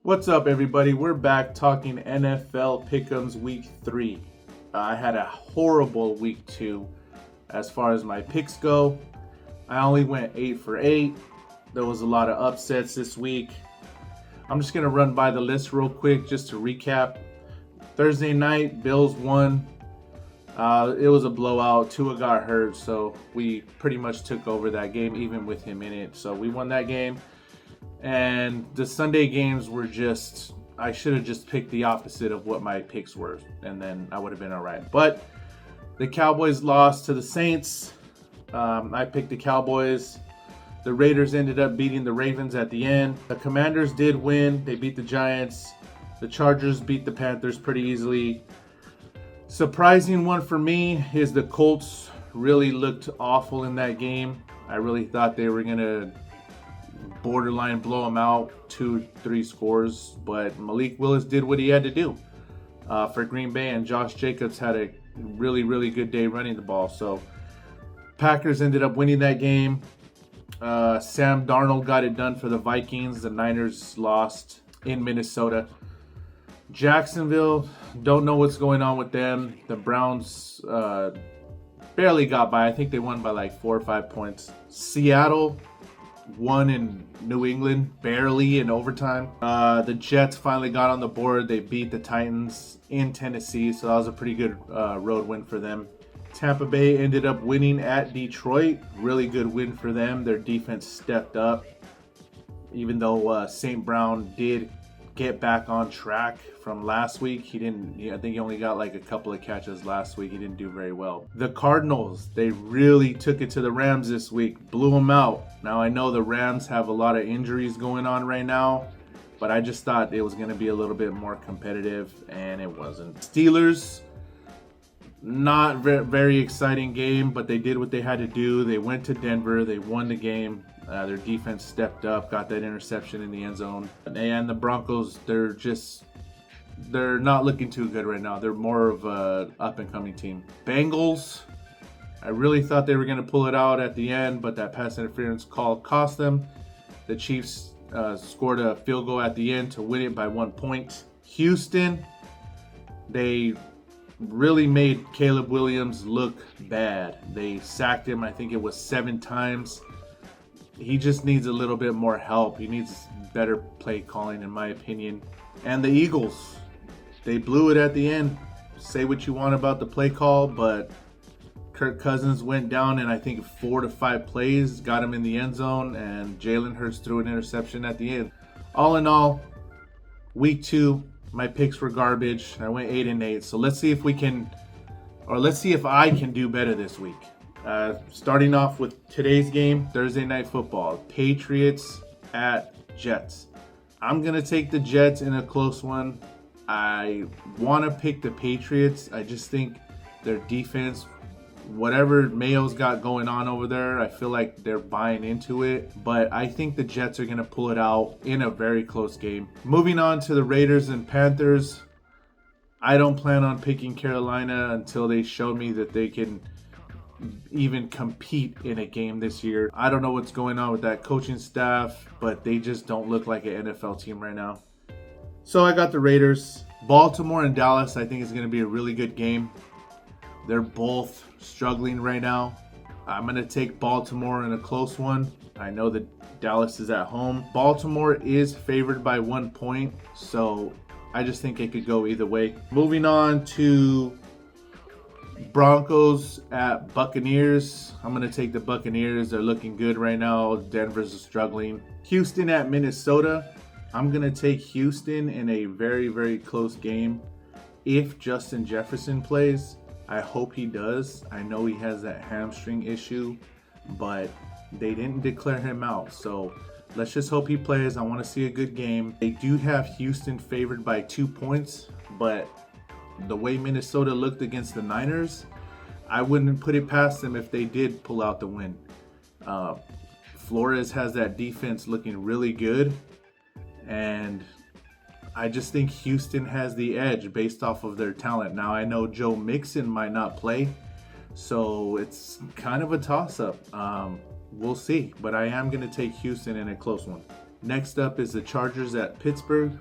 What's up, everybody? We're back talking NFL Pick Ems Week 3. I had a horrible Week 2 as far as my picks go. I only went 8 for 8. There was a lot of upsets this week. I'm just going to run by the list real quick just to recap. Thursday night, Bills won. It was a blowout. Tua got hurt, so we pretty much took over that game, even with him in it. So we won that game. And the Sunday games were I should have just picked the opposite of what my picks were, and then I would have been all right. But the Cowboys lost to the Saints. I picked the Cowboys. The Raiders ended up beating the Ravens at the end. The Commanders did win. They beat the Giants. The Chargers beat the Panthers pretty easily. Surprising one for me is the Colts really looked awful in that game. I really thought they were going to borderline blow them out, 2-3 scores, but Malik Willis did what he had to do for Green Bay, and Josh Jacobs had a really good day running the ball. So Packers ended up winning that game. Sam Darnold got it done for the Vikings. The Niners lost in Minnesota. Jacksonville, don't know what's going on with them. The Browns barely got by. I think they won by like 4 or 5 points. Seattle won in New England, barely in overtime. The Jets finally got on the board. They beat the Titans in Tennessee, so that was a pretty good road win for them. Tampa Bay ended up winning at Detroit. Really good win for them. Their defense stepped up. Even though St. Brown did get back on track from last week. I think he only got like a couple of catches last week. He didn't do very well. The Cardinals, they really took it to the Rams this week, blew them out. Now I know the Rams have a lot of injuries going on right now, but I just thought it was going to be a little bit more competitive, and it wasn't. Steelers, not very exciting game, but they did what they had to do. They went to Denver, they won the game. Their defense stepped up, got that interception in the end zone. And the Broncos, they're not looking too good right now. They're more of a up-and-coming team. Bengals, I really thought they were going to pull it out at the end, but that pass interference call cost them. The Chiefs scored a field goal at the end to win it by 1 point. Houston, they really made Caleb Williams look bad. They sacked him, I think it was 7 times. He just needs a little bit more help. He needs better play calling, in my opinion. And the Eagles, they blew it at the end. Say what you want about the play call, but Kirk Cousins went down in I think 4 to 5 plays, got him in the end zone, and Jalen Hurts threw an interception at the end. All in all, week 2, my picks were garbage. I went 8-8. So let's see if I can do better this week. Starting off with today's game, Thursday Night Football, Patriots at Jets. I'm going to take the Jets in a close one. I want to pick the Patriots. I just think their defense, whatever Mayo's got going on over there, I feel like they're buying into it. But I think the Jets are going to pull it out in a very close game. Moving on to the Raiders and Panthers, I don't plan on picking Carolina until they show me that they can even compete in a game this year. I don't know what's going on with that coaching staff, but they just don't look like an NFL team right now. So I got the Raiders. Baltimore and Dallas, I think is going to be a really good game. They're both struggling right now. I'm going to take Baltimore in a close one. I know that Dallas is at home. Baltimore is favored by 1 point, so I just think it could go either way. Moving on to Broncos at Buccaneers. I'm going to take the Buccaneers. They're looking good right now. Denver's struggling. Houston at Minnesota. I'm going to take Houston in a very close game. If Justin Jefferson plays, I hope he does. I know he has that hamstring issue, but they didn't declare him out. So let's just hope he plays. I want to see a good game. They do have Houston favored by 2 points, but the way Minnesota looked against the Niners, I wouldn't put it past them if they did pull out the win. Flores has that defense looking really good, and I just think Houston has the edge based off of their talent. Now, I know Joe Mixon might not play, so it's kind of a toss-up. We'll see, but I am going to take Houston in a close one. Next up is the Chargers at Pittsburgh.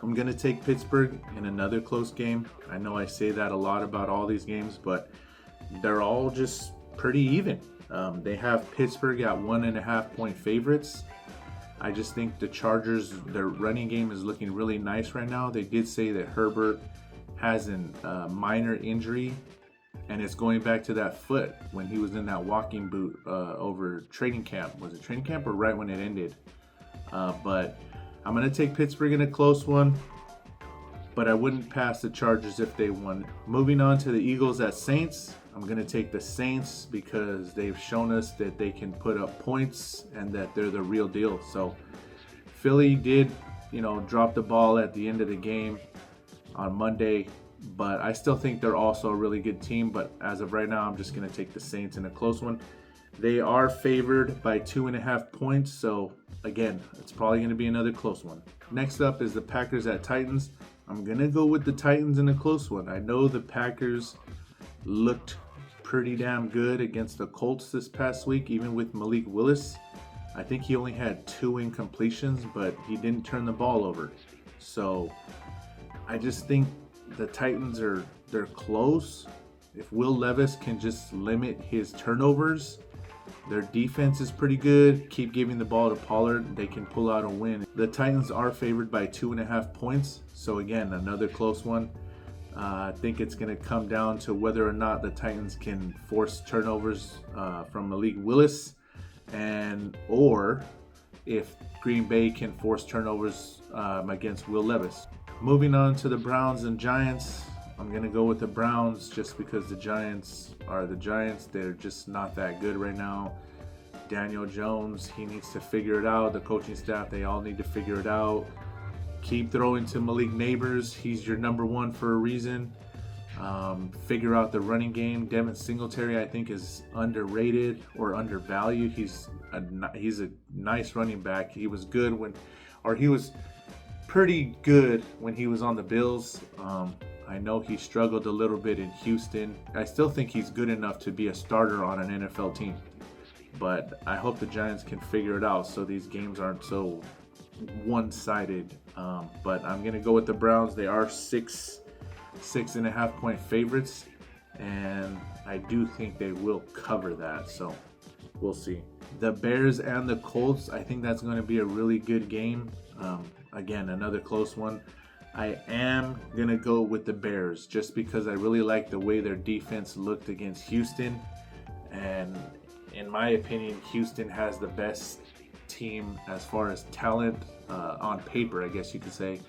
I'm going to take Pittsburgh in another close game. I know I say that a lot about all these games, but they're all just pretty even. They have Pittsburgh at 1.5-point favorites. I just think the Chargers, their running game is looking really nice right now. They did say that Herbert has a minor injury, and it's going back to that foot when he was in that walking boot over training camp. Was it training camp or right when it ended? But I'm going to take Pittsburgh in a close one, but I wouldn't pass the Chargers if they won. Moving on to the Eagles at Saints, I'm going to take the Saints because they've shown us that they can put up points and that they're the real deal. So Philly did, drop the ball at the end of the game on Monday, but I still think they're also a really good team. But as of right now, I'm just going to take the Saints in a close one. They are favored by 2.5 points, so again, it's probably going to be another close one. Next up is the Packers at Titans. I'm going to go with the Titans in a close one. I know the Packers looked pretty damn good against the Colts this past week, even with Malik Willis. I think he only had 2 incompletions, but he didn't turn the ball over. So I just think the Titans they're close. If Will Levis can just limit his turnovers, their defense is pretty good. Keep giving the ball to Pollard. They can pull out a win. The Titans are favored by 2.5 points. So again, another close one. I think it's going to come down to whether or not the Titans can force turnovers from Malik Willis, or if Green Bay can force turnovers against Will Levis. Moving on to the Browns and Giants. I'm going to go with the Browns just because the Giants are the Giants. They're just not that good right now. Daniel Jones, he needs to figure it out. The coaching staff, they all need to figure it out. Keep throwing to Malik Neighbors. He's your number one for a reason. Figure out the running game. Devin Singletary, I think, is underrated or undervalued. He's a nice running back. He was pretty good when he was on the Bills. I know he struggled a little bit in Houston. I still think he's good enough to be a starter on an NFL team. But I hope the Giants can figure it out so these games aren't so one-sided. But I'm going to go with the Browns. They are 6.5-point favorites. And I do think they will cover that. So we'll see. The Bears and the Colts, I think that's going to be a really good game. Again, another close one. I am going to go with the Bears just because I really like the way their defense looked against Houston. And in my opinion, Houston has the best team as far as talent on paper, I guess you could say.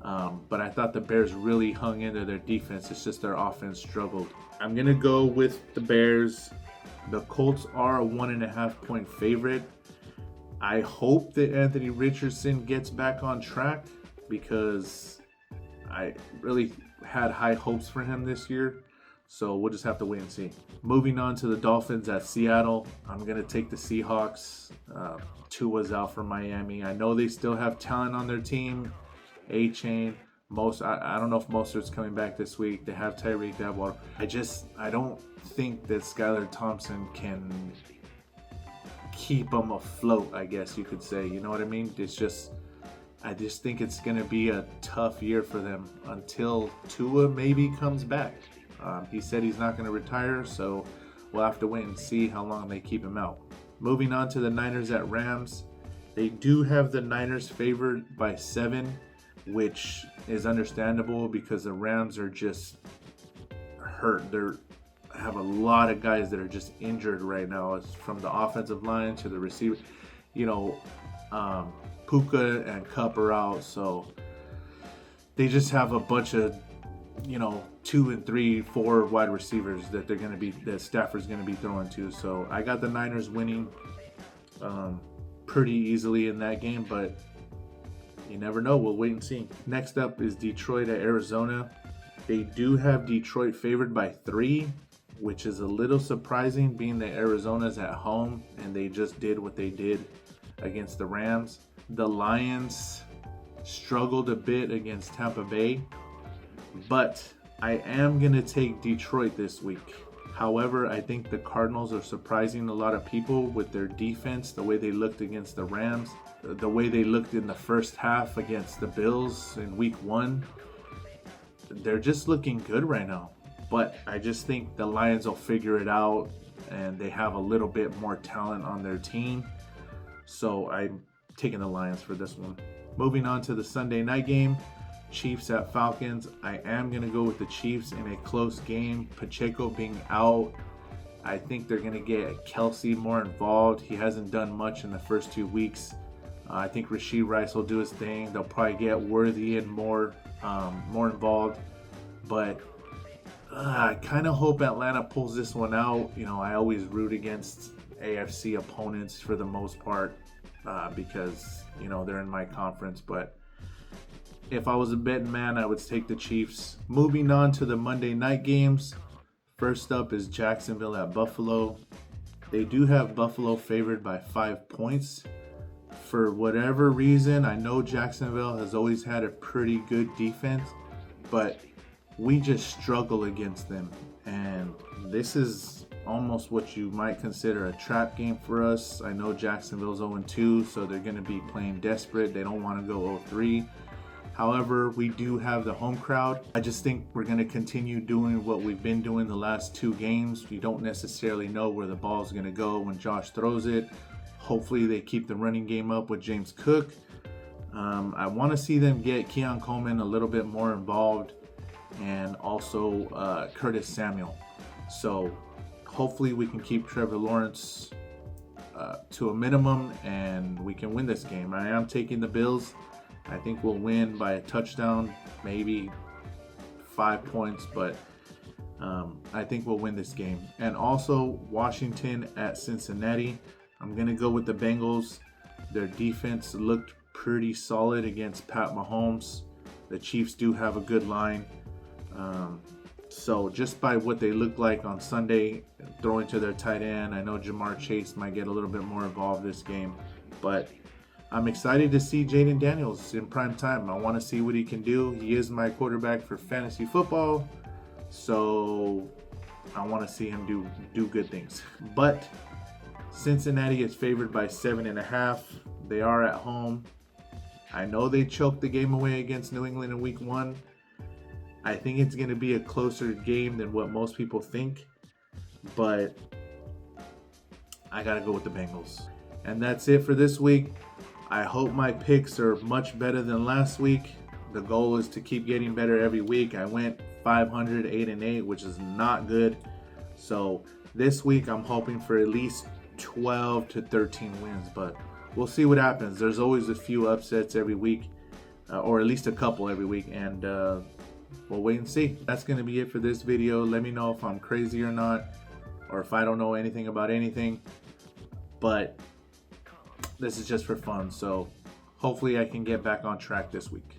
But I thought the Bears really hung into their defense. It's just their offense struggled. I'm going to go with the Bears. The Colts are a 1.5-point favorite. I hope that Anthony Richardson gets back on track because I really had high hopes for him this year. So we'll just have to wait and see. Moving on to the Dolphins at Seattle. I'm going to take the Seahawks. Tua's out for Miami. I know they still have talent on their team. A-Chain. I don't know if Mostert's coming back this week. They have Tyreek, they have Water. I don't think that Skylar Thompson can keep them afloat, I guess you could say. You know what I mean? I just think it's going to be a tough year for them until Tua maybe comes back. He said he's not going to retire, so we'll have to wait and see how long they keep him out. Moving on to the Niners at Rams. They do have the Niners favored by 7, which is understandable because the Rams are just hurt. They have a lot of guys that are just injured right now. It's from the offensive line to the receiver. Puka and Kupp are out, so they just have a bunch of 2 and 3, 4 wide receivers that Stafford's gonna be throwing to. So I got the Niners winning pretty easily in that game, but you never know. We'll wait and see. Next up is Detroit at Arizona. They do have Detroit favored by 3, which is a little surprising being that Arizona's at home and they just did what they did against the Rams. The Lions struggled a bit against Tampa Bay, but I am going to take Detroit this week. However, I think the Cardinals are surprising a lot of people with their defense, the way they looked against the Rams, the way they looked in the first half against the Bills in week 1. They're just looking good right now. But I just think the Lions will figure it out, and they have a little bit more talent on their team. So I'm taking the Lions for this one. Moving on to the Sunday night game, Chiefs at Falcons. I am going to go with the Chiefs in a close game. Pacheco being out, I think they're going to get Kelsey more involved. He hasn't done much in the first 2 weeks. I think Rashee Rice will do his thing. They'll probably get Worthy and more involved. But I kind of hope Atlanta pulls this one out. You know, I always root against AFC opponents for the most part because, you know, they're in my conference. But if I was a betting man, I would take the Chiefs. Moving on to the Monday night games. First up is Jacksonville at Buffalo. They do have Buffalo favored by 5 points. For whatever reason, I know Jacksonville has always had a pretty good defense, but we just struggle against them. And this is almost what you might consider a trap game for us. I know Jacksonville's 0-2, so they're going to be playing desperate. They don't want to go 0-3. However, we do have the home crowd. I just think we're going to continue doing what we've been doing the last 2 games. You don't necessarily know where the ball is going to go when Josh throws it. Hopefully they keep the running game up with James Cook. I want to see them get Keon Coleman a little bit more involved, and also Curtis Samuel. So hopefully we can keep Trevor Lawrence to a minimum, and we can win this game. I am taking the Bills. I think we'll win by a touchdown, maybe 5 points, but I think we'll win this game. And also Washington at Cincinnati. I'm going to go with the Bengals. Their defense looked pretty solid against Pat Mahomes. The Chiefs do have a good line. So just by what they look like on Sunday, throwing to their tight end, I know Jamar Chase might get a little bit more involved this game. But I'm excited to see Jaden Daniels in prime time. I want to see what he can do. He is my quarterback for fantasy football, so I want to see him do good things. But Cincinnati is favored by 7.5. They are at home. I know they choked the game away against New England in week 1. I think it's going to be a closer game than what most people think, but I got to go with the Bengals. And that's it for this week. I hope my picks are much better than last week. The goal is to keep getting better every week. I went 500, 8-8, which is not good. So this week I'm hoping for at least 12 to 13 wins, but we'll see what happens. There's always a few upsets every week, or at least a couple every week, and we'll wait and see. That's going to be it for this video. Let me know if I'm crazy or not, or if I don't know anything about anything. But this is just for fun, so hopefully I can get back on track this week.